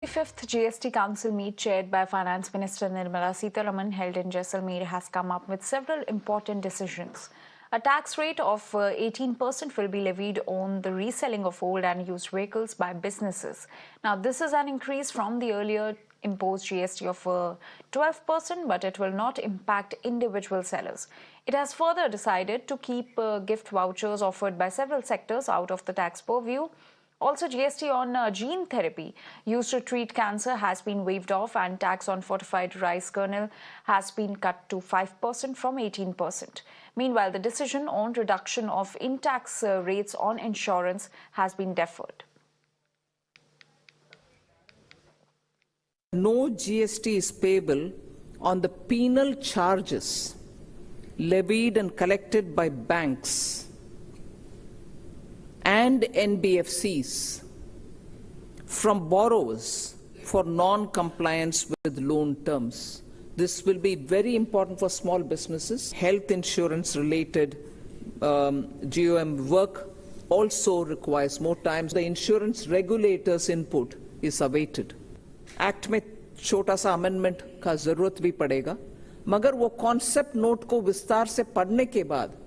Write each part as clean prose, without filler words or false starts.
Fifth GST Council meet chaired by Finance Minister Nirmala Sitharaman held in Jaisalmer has come up with several important decisions. A tax rate of 18% will be levied on the reselling of old and used vehicles by businesses. Now, this is an increase from the earlier imposed GST of 12%, but it will not impact individual sellers. It has further decided to keep gift vouchers offered by several sectors out of the tax purview. Also, GST on gene therapy used to treat cancer has been waived off, and tax on fortified rice kernel has been cut to 5% from 18%. Meanwhile, the decision on reduction of in-tax rates on insurance has been deferred. No GST is payable on the penal charges levied and collected by banks and NBFCs from borrowers for non-compliance with loan terms. This will be very important for small businesses. Health insurance related GOM work also requires more time. The insurance regulators' input is awaited. Act में छोटा सा amendment का जरूरत भी पड़ेगा, मगर वो concept note को विस्तार से पढ़ने के बाद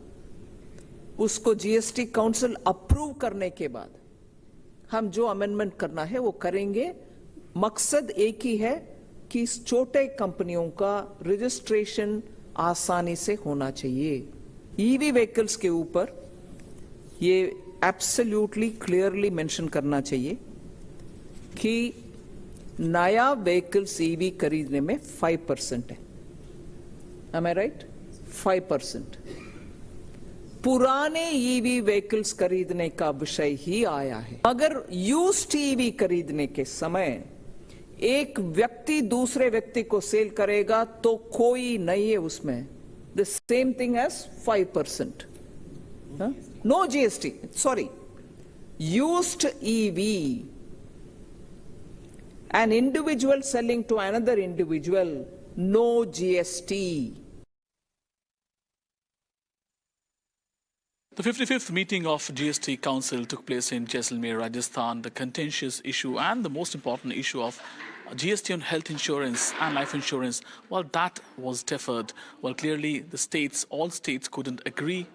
उसको जीएसटी काउंसिल अप्रूव करने के बाद हम जो अमेंडमेंट करना है वो करेंगे। मकसद एक ही है कि इस छोटे कंपनियों का रजिस्ट्रेशन आसानी से होना चाहिए। ईवी व्हीकल्स के ऊपर ये एब्सोल्युटली क्लियरली मेंशन करना चाहिए कि नया व्हीकल्स ईवी खरीदने में 5% है। Am I right? 5%। पुराने ईवी व्हीकल्स खरीदने का विषय ही आया है। अगर यूज्ड ईवी खरीदने के समय एक व्यक्ति दूसरे व्यक्ति को सेल करेगा तो कोई नहीं है उसमें। The same thing as 5%। No GST, sorry, used EV, an individual selling to another individual, no GST. The 55th meeting of GST Council took place in Jaisalmer, Rajasthan. The contentious issue and the most important issue of GST on health insurance and life insurance, well, that was deferred. Well, clearly the states, all states couldn't agree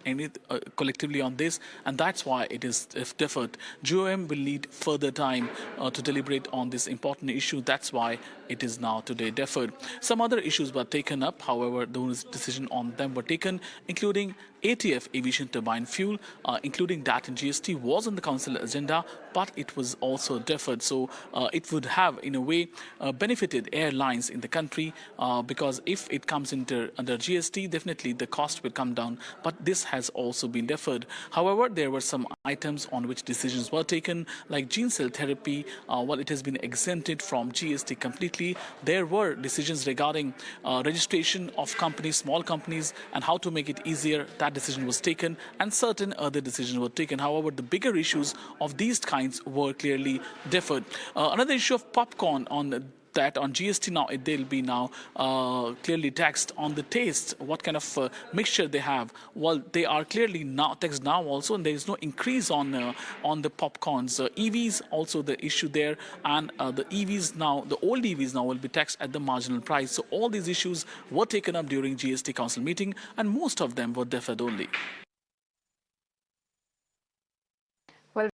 collectively on this, and that's why it is deferred. GOM will need further time to deliberate on this important issue. That's why it is now today deferred. Some other issues were taken up, however, those decisions on them were taken, including ATF, aviation turbine fuel, including that in GST, was on the council agenda, but it was also deferred. So it would have, in a way, benefited airlines in the country because if it comes under GST, definitely the cost will come down. But this has also been deferred. However, there were some items on which decisions were taken, like gene cell therapy. Well, it has been exempted from GST completely. There were decisions regarding registration of companies, small companies, and how to make it easier. That decision was taken, and certain other decisions were taken. However, the bigger issues of these kinds were clearly deferred. Another issue of popcorn on GST now, they'll be now clearly taxed on the taste, what kind of mixture they have. Well, they are clearly now taxed now also, and there is no increase on the popcorns. EVs also the issue there, and the EVs now, the old EVs now will be taxed at the marginal price. So all these issues were taken up during GST Council meeting, and most of them were deferred only.